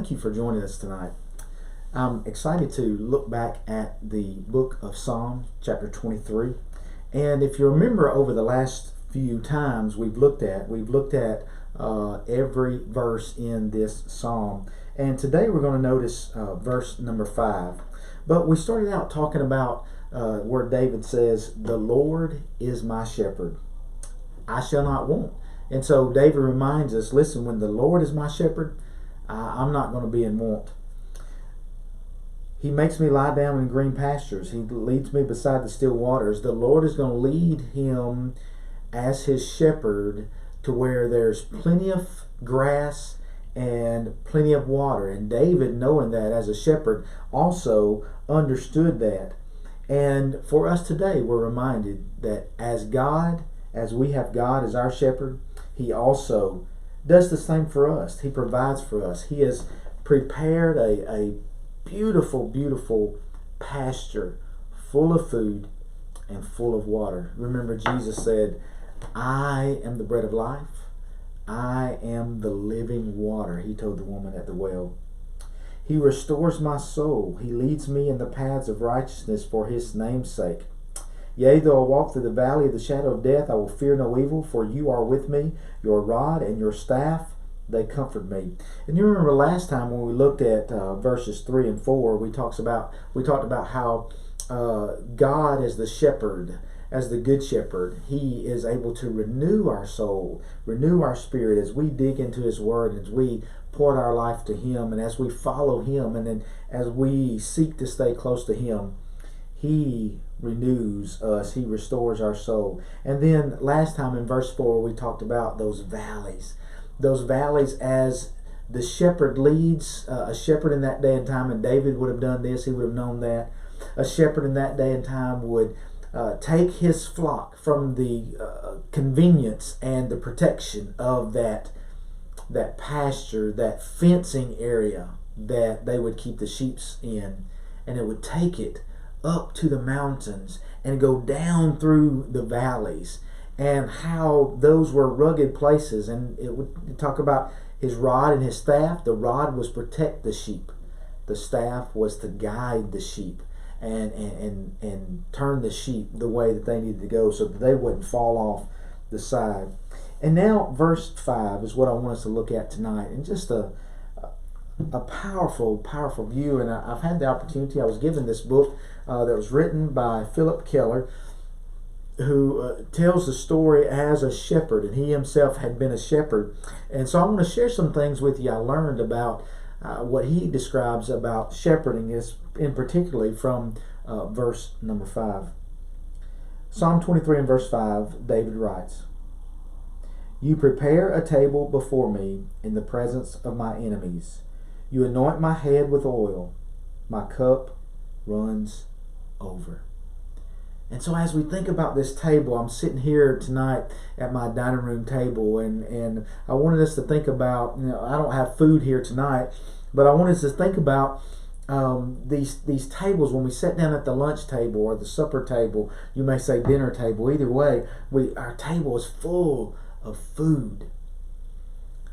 thank you for joining us tonight. I'm excited to look back at the book of Psalms, chapter 23. And if you remember, over the last few times we've looked at every verse in this psalm. And today we're going to notice verse number 5. But we started out talking about where David says, "The Lord is my shepherd, I shall not want." And so David reminds us, listen, when the Lord is my shepherd, I'm not going to be in want. He makes me lie down in green pastures. He leads me beside the still waters. The Lord is going to lead him as his shepherd to where there's plenty of grass and plenty of water. And David, knowing that as a shepherd, also understood that. And for us today, we're reminded that as we have God as our shepherd, he also does the same for us. He provides for us. He has prepared a beautiful, beautiful pasture full of food and full of water. Remember, Jesus said, "I am the bread of life. I am the living water," he told the woman at the well. He restores my soul. He leads me in the paths of righteousness for his name's sake. Yea, though I walk through the valley of the shadow of death, I will fear no evil, for you are with me. Your rod and your staff, they comfort me. And you remember last time when we looked at verses 3 and 4, we talked about how God as the shepherd, as the good shepherd, he is able to renew our soul, renew our spirit as we dig into his word, as we pour our life to him, and as we follow him, and then as we seek to stay close to him, he renews us. He restores our soul. And then last time in verse 4, we talked about those valleys. Those valleys as the shepherd leads, a shepherd in that day and time, and David would have done this, he would have known that. A shepherd in that day and time would take his flock from the convenience and the protection of that pasture, that fencing area that they would keep the sheep in, and it would take it up to the mountains and go down through the valleys, and how those were rugged places. And it would talk about his rod and his staff. The rod was protect the sheep. The staff was to guide the sheep and turn the sheep the way that they needed to go so that they wouldn't fall off the side. And now verse 5 is what I want us to look at tonight, and just a powerful, powerful view. And I've had the opportunity, I was given this book that was written by Philip Keller, who tells the story as a shepherd, and he himself had been a shepherd. And so I want to share some things with you I learned about what he describes about shepherding, is in particularly from verse number 5. Psalm 23 and verse 5, David writes, "You prepare a table before me in the presence of my enemies. You anoint my head with oil. My cup runs over." And so as we think about this table, I'm sitting here tonight at my dining room table, and I wanted us to think about, I don't have food here tonight, but I wanted us to think about these tables when we sit down at the lunch table or the supper table. You may say dinner table. Either way, our table is full of food.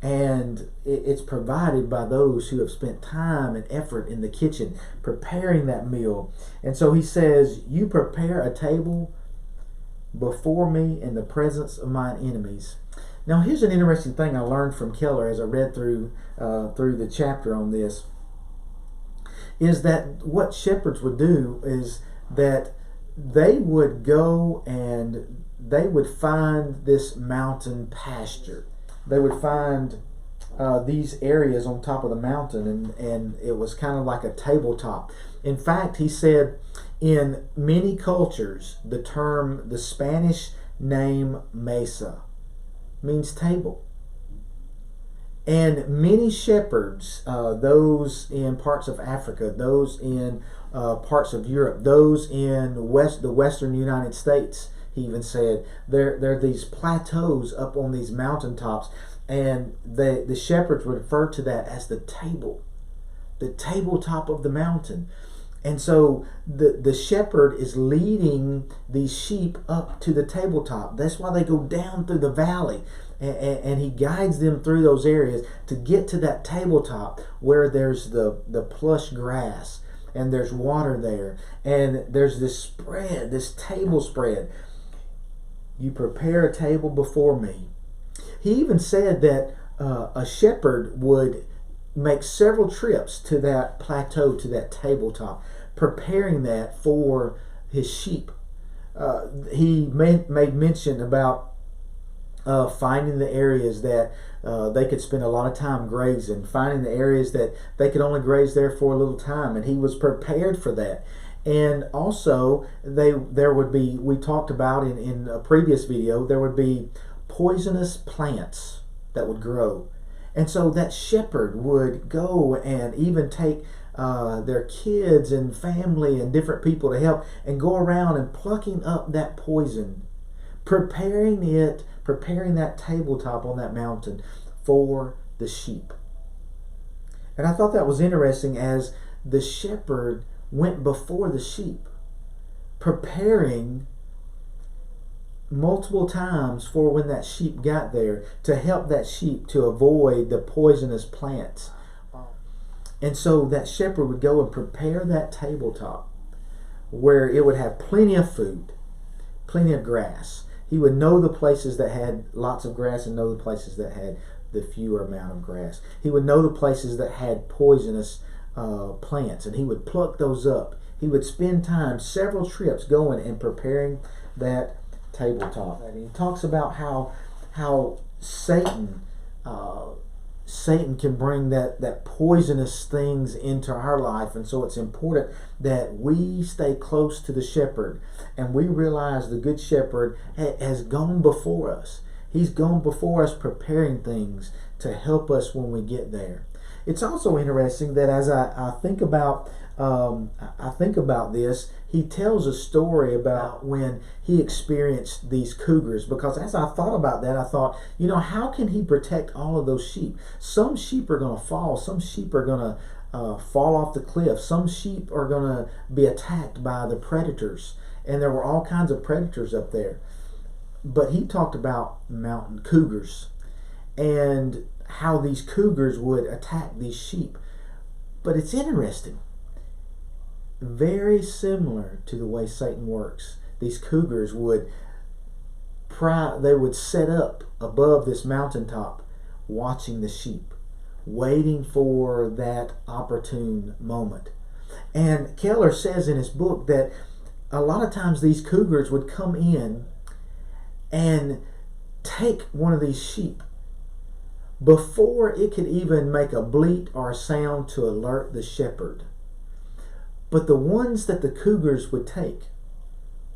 And it's provided by those who have spent time and effort in the kitchen preparing that meal. And so he says, "You prepare a table before me in the presence of mine enemies." Now here's an interesting thing I learned from Keller as I read through the chapter on this, is that what shepherds would do is that they would go and they would find this mountain pasture. They would find these areas on top of the mountain, and it was kind of like a tabletop. In fact, he said in many cultures, the Spanish name mesa means table. And many shepherds, those in parts of Africa, those in parts of Europe, those in the western United States, he even said, there are these plateaus up on these mountaintops, and the shepherds would refer to that as the tabletop of the mountain. And so the shepherd is leading these sheep up to the tabletop. That's why they go down through the valley. And he guides them through those areas to get to that tabletop where there's the plush grass and there's water there. And there's this spread, this table spread. You prepare a table before me. He even said that a shepherd would make several trips to that plateau, to that tabletop, preparing that for his sheep. He made mention about finding the areas that they could spend a lot of time grazing, finding the areas that they could only graze there for a little time, and he was prepared for that. And also, there would be, we talked about in a previous video, there would be poisonous plants that would grow. And so that shepherd would go and even take their kids and family and different people to help and go around and plucking up that poison, preparing that tabletop on that mountain for the sheep. And I thought that was interesting, as the shepherd went before the sheep, preparing multiple times for when that sheep got there, to help that sheep to avoid the poisonous plants. And so that shepherd would go and prepare that tabletop where it would have plenty of food, plenty of grass. He would know the places that had lots of grass and know the places that had the fewer amount of grass. He would know the places that had poisonous plants, and he would pluck those up. He would spend time, several trips, going and preparing that tabletop. And he talks about how Satan can bring that poisonous things into our life, and so it's important that we stay close to the shepherd, and we realize the good shepherd has gone before us. He's gone before us, preparing things to help us when we get there. It's also interesting that as I think about this, he tells a story about when he experienced these cougars. Because as I thought about that, I thought, how can he protect all of those sheep? Some sheep are going to fall. Some sheep are going to fall off the cliff. Some sheep are going to be attacked by the predators. And there were all kinds of predators up there. But he talked about mountain cougars and how these cougars would attack these sheep. But it's interesting. Very similar to the way Satan works. These cougars would set up above this mountaintop, watching the sheep, waiting for that opportune moment. And Keller says in his book that a lot of times these cougars would come in and take one of these sheep before it could even make a bleat or a sound to alert the shepherd. But the ones that the cougars would take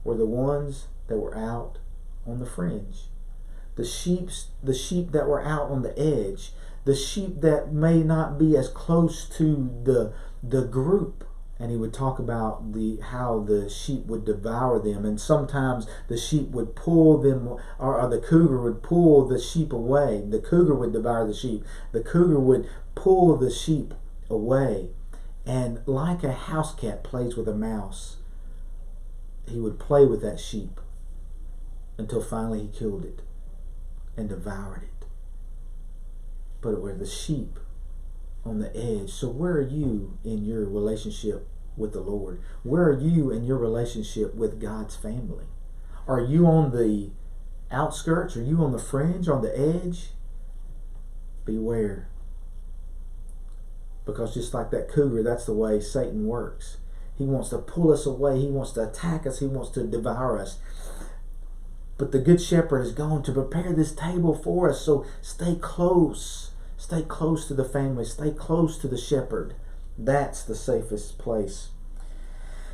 were the ones that were out on the fringe. The sheep that were out on the edge. The sheep that may not be as close to the group. And he would talk about how the sheep would devour them. And sometimes the sheep would pull them, or the cougar would pull the sheep away. The cougar would devour the sheep. The cougar would pull the sheep away. And like a house cat plays with a mouse, he would play with that sheep until finally he killed it and devoured it. But it were the sheep on the edge. So where are you in your relationship with the Lord? Where are you in your relationship with God's family? Are you on the outskirts? Are you on the fringe, on the edge? Beware. Because just like that cougar, that's the way Satan works. He wants to pull us away. He wants to attack us. He wants to devour us. But the good shepherd is going to prepare this table for us. So stay close. Stay close to the family. Stay close to the shepherd. That's the safest place.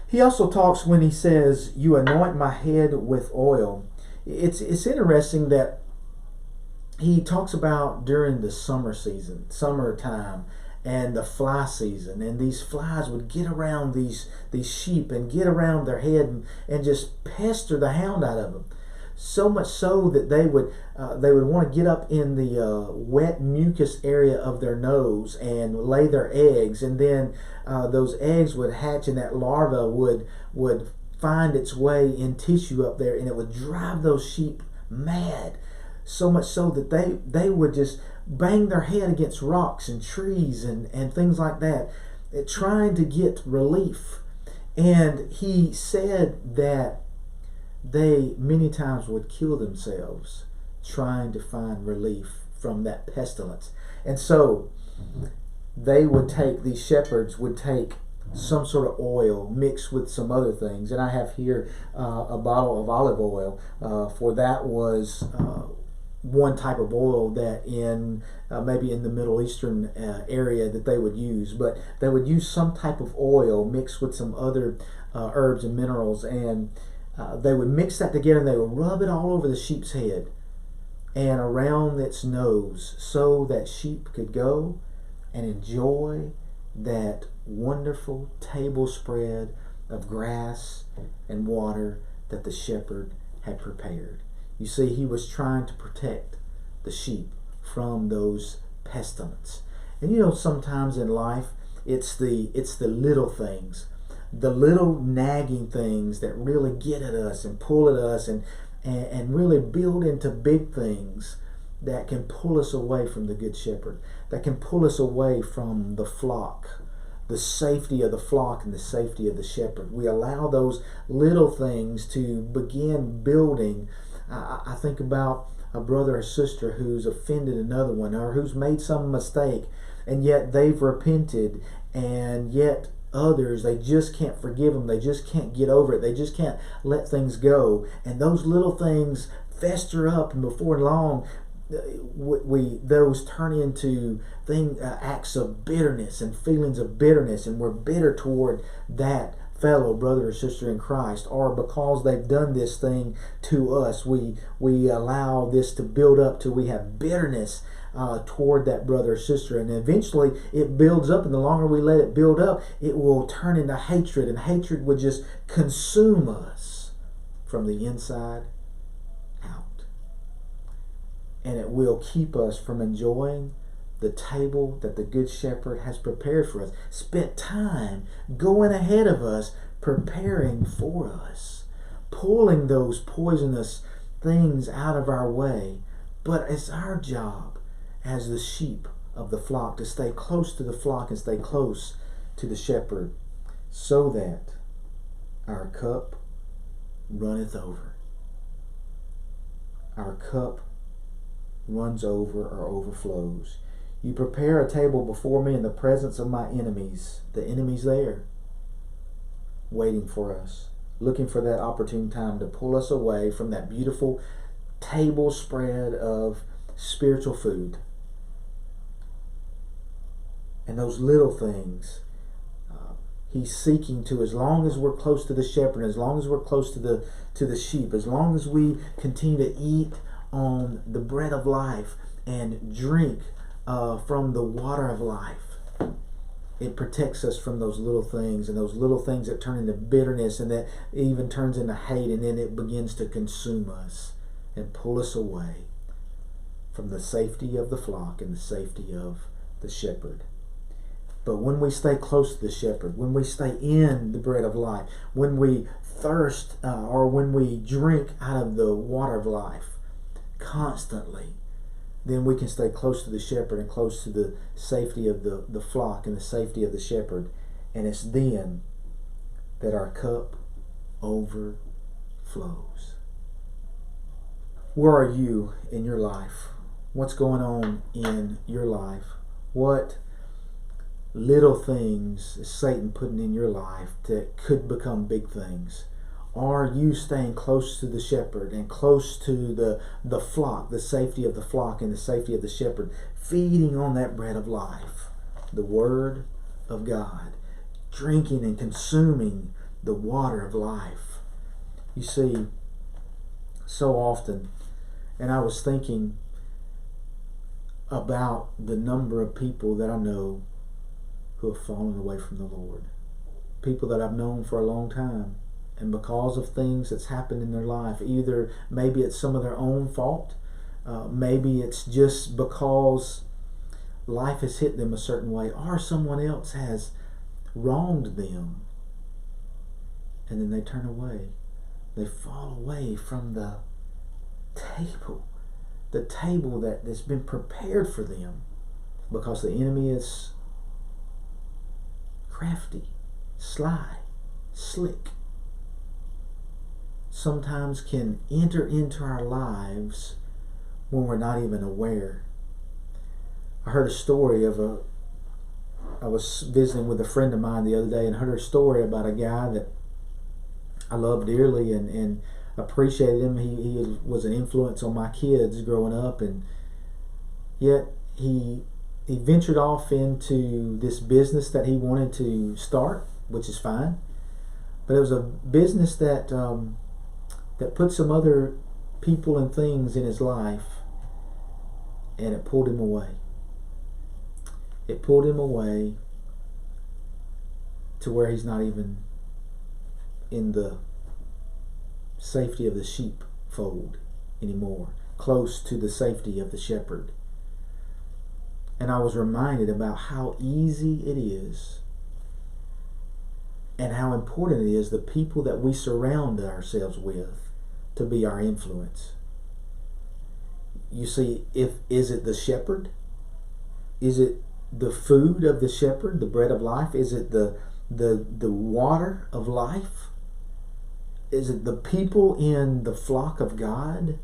He also talks when he says, you anoint my head with oil. It's interesting that he talks about during the summer season, summertime, and the fly season, and these flies would get around these sheep and get around their head and just pester the hound out of them. so much so that they would want to get up in the wet mucus area of their nose and lay their eggs, and then those eggs would hatch, and that larva would find its way in tissue up there, and it would drive those sheep mad, so much so that they would just bang their head against rocks and trees and things like that, trying to get relief. And he said that they many times would kill themselves trying to find relief from that pestilence. And so these shepherds would take some sort of oil mixed with some other things. And I have here a bottle of olive oil, for that was one type of oil that in maybe in the Middle Eastern area that they would use. But they would use some type of oil mixed with some other herbs and minerals, and they would mix that together, and they would rub it all over the sheep's head and around its nose, so that sheep could go and enjoy that wonderful table spread of grass and water that the shepherd had prepared. You see, he was trying to protect the sheep from those pestilence. And you know, sometimes in life, it's the little things, the little nagging things that really get at us and pull at us and really build into big things that can pull us away from the Good Shepherd, that can pull us away from the flock, the safety of the flock and the safety of the shepherd. We allow those little things to begin building. I think about a brother or sister who's offended another one, or who's made some mistake, and yet they've repented, and yet others, they just can't forgive them. They just can't get over it. They just can't let things go. And those little things fester up, and before long, those turn into acts of bitterness and feelings of bitterness, and we're bitter toward that fellow brother or sister in Christ, or because they've done this thing to us, we allow this to build up till we have bitterness toward that brother or sister, and eventually it builds up, and the longer we let it build up, it will turn into hatred, and hatred would just consume us from the inside out, and it will keep us from enjoying the table that the Good Shepherd has prepared for us, spent time going ahead of us, preparing for us, pulling those poisonous things out of our way. But it's our job as the sheep of the flock to stay close to the flock and stay close to the shepherd, so that our cup runneth over. Our cup runs over or overflows. You prepare a table before me in the presence of my enemies. The enemy's there, waiting for us, looking for that opportune time to pull us away from that beautiful table spread of spiritual food. And those little things, he's seeking to, as long as we're close to the shepherd, as long as we're close to the sheep, as long as we continue to eat on the bread of life and drink from the water of life, it protects us from those little things, and those little things that turn into bitterness, and that even turns into hate, and then it begins to consume us and pull us away from the safety of the flock and the safety of the shepherd. But when we stay close to the shepherd, when we stay in the bread of life, when we thirst or when we drink out of the water of life constantly, then we can stay close to the shepherd and close to the safety of the flock and the safety of the shepherd. And it's then that our cup overflows. Where are you in your life? What's going on in your life? What little things is Satan putting in your life that could become big things? Are you staying close to the shepherd and close to the flock, the safety of the flock and the safety of the shepherd, feeding on that bread of life, the Word of God, drinking and consuming the water of life? You see, so often, and I was thinking about the number of people that I know who have fallen away from the Lord, people that I've known for a long time, and because of things that's happened in their life. Either maybe it's some of their own fault, maybe it's just because life has hit them a certain way, or someone else has wronged them, and then they turn away. They fall away from the table that's been prepared for them, because the enemy is crafty, sly, slick. Sometimes can enter into our lives when we're not even aware. I heard a story I was visiting with a friend of mine the other day and heard a story about a guy that I loved dearly and appreciated him. He was an influence on my kids growing up, and yet he ventured off into this business that he wanted to start, which is fine. But it was a business that put some other people and things in his life, and it pulled him away. It pulled him away to where he's not even in the safety of the sheepfold anymore, close to the safety of the shepherd. And I was reminded about how easy it is and how important it is, the people that we surround ourselves with, to be our influence. You see, is it the shepherd? Is it the food of the shepherd, the bread of life? Is it the water of life? Is it the people in the flock of God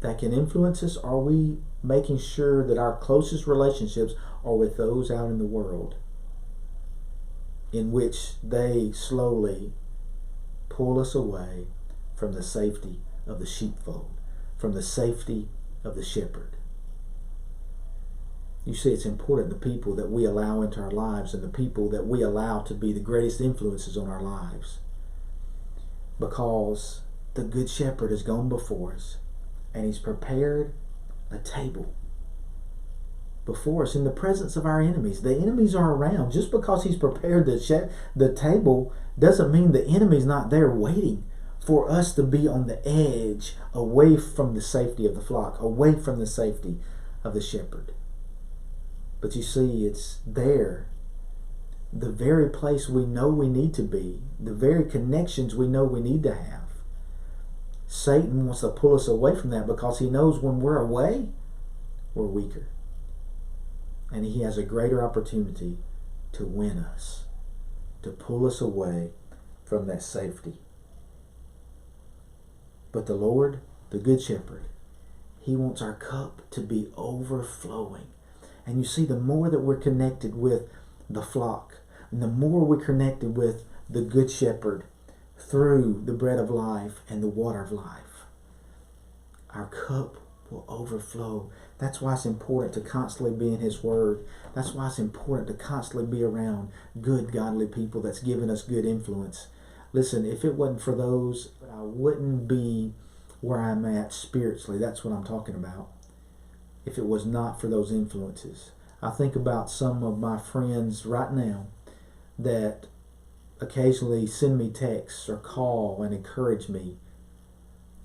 that can influence us? Are we making sure that our closest relationships are with those out in the world, in which they slowly pull us away from the safety of the sheepfold, from the safety of the shepherd? You see, it's important, the people that we allow into our lives and the people that we allow to be the greatest influences on our lives, because the Good Shepherd has gone before us and He's prepared a table before us in the presence of our enemies. The enemies are around. Just because He's prepared the table doesn't mean the enemy's not there waiting for us to be on the edge, away from the safety of the flock, away from the safety of the shepherd. But you see, it's there, the very place we know we need to be, the very connections we know we need to have. Satan wants to pull us away from that because he knows when we're away, we're weaker. And he has a greater opportunity to win us, to pull us away from that safety. But the Lord, the Good Shepherd, He wants our cup to be overflowing. And you see, the more that we're connected with the flock, and the more we're connected with the Good Shepherd through the bread of life and the water of life, our cup will overflow. That's why it's important to constantly be in His Word. That's why it's important to constantly be around good, godly people that's giving us good influence. Listen, if it wasn't for those, I wouldn't be where I'm at spiritually. That's what I'm talking about. If it was not for those influences. I think about some of my friends right now that occasionally send me texts or call and encourage me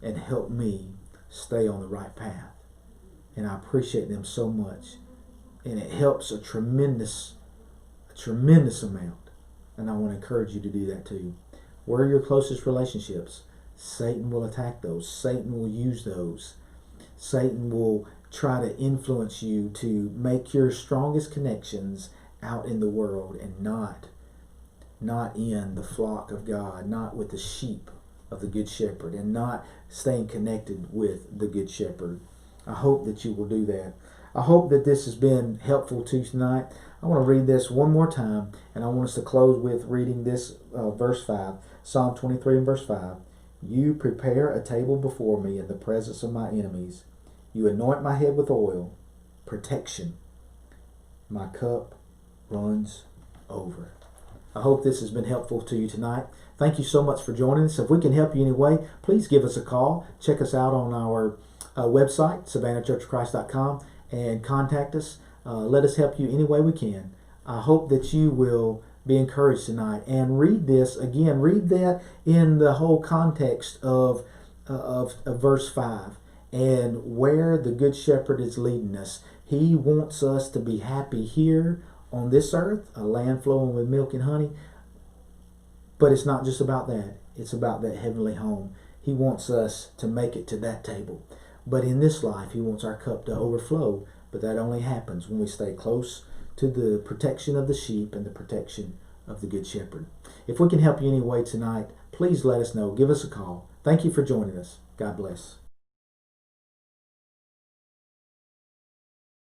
and help me stay on the right path. And I appreciate them so much. And it helps a tremendous amount. And I want to encourage you to do that too. Where are your closest relationships? Satan will attack those. Satan will use those. Satan will try to influence you to make your strongest connections out in the world and not in the flock of God, not with the sheep of the Good Shepherd, and not staying connected with the Good Shepherd. I hope that you will do that. I hope that this has been helpful to you tonight. I want to read this one more time, and I want us to close with reading this verse 5, Psalm 23 and verse 5. You prepare a table before me in the presence of my enemies. You anoint my head with oil, protection. My cup runs over. I hope this has been helpful to you tonight. Thank you so much for joining us. If we can help you in any way, please give us a call. Check us out on our website, SavannahChurchOfChrist.com, and contact us. Let us help you any way we can. I hope that you will Be encouraged tonight, and read this again. Read that in the whole context of verse 5 and where the Good Shepherd is leading us. He wants us to be happy here on this earth, a land flowing with milk and honey. But it's not just about that. It's about that heavenly home. He wants us to make it to that table. But in this life, He wants our cup to overflow. But that only happens when we stay close to the protection of the sheep and the protection of the Good Shepherd. If we can help you any way tonight, please let us know. Give us a call. Thank you for joining us. God bless.